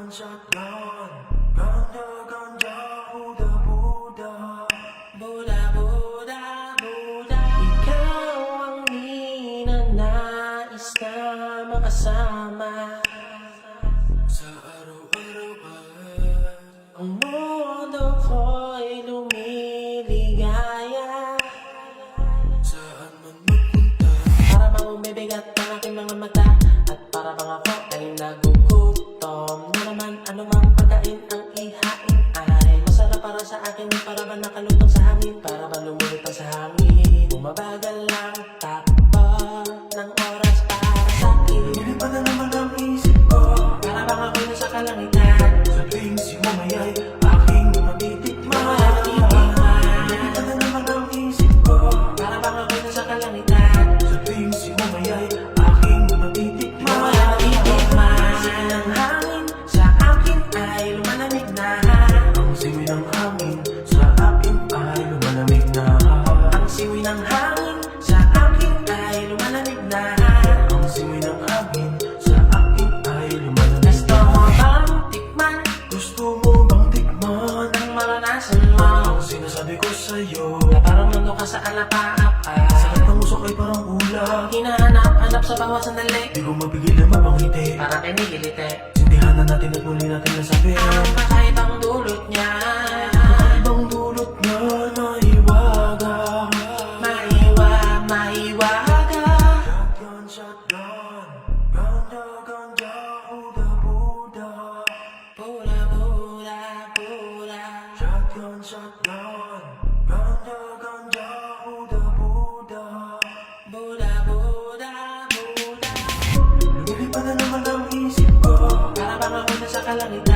shotgun, ganja, ganja, Buddha, Buddha, Buddha, Buddha, Buddha. Ikaw ang ninanais na makasama sa araw-araw at ang mundo ko'y lumiligaya. Saan man magpunta, para bang umibigat ang aking mga mata, at para bang ako ay nagugutom na naman. Anumang pagkain ang ihain ay masarap para sa akin. Para bang nakalutang sa hangin, para bang lumulutang sa hangin. Bumabagal lang takbo ng oras para sa akin. Lumilipad na naman ang isip ko, para bang ako'y nasa kalangitan. Sa tuwing si Mamay ay aking matitikman. Lumilipad na naman ang isip ko, para bang ako'y nasa kalangitan. Sa tuwing si Mamay ay aking matitikman. Simoy ng hangin sa akin ay lumalamig na. Ang simoy ng hangin sa akin ay lumalamig na. Ang simoy ng hangin sa akin ay lumalamig na. Ang simoy ng hangin sa akin ay lumalamig na. Gusto mo bang tikman? Gusto mo bang tikman? Ang maranasan mo, ang sinasabi ko sa'yo, na parang nandun ka sa alapaapa. Sakit ng usok ay parang ulam, hinahanap-hanap sa bawat sandali. Di ko mapigil na mapangiti, parang kinigilite. Sindihan na natin at muli natin nasabi ang kakaibang dulot niya. Kakaibang dulot niya, maiwaga, maiwaga. Shotgun, shotgun, ganja, ganja, Buddha, Buddha, Buddha, Buddha, Buddha. Shotgun, shotgun, ganja, ganja, Buddha, Buddha, Buddha, Buddha, Buddha. Lumilipad na naman ang isip ko, para bang ako nasa kalangitan.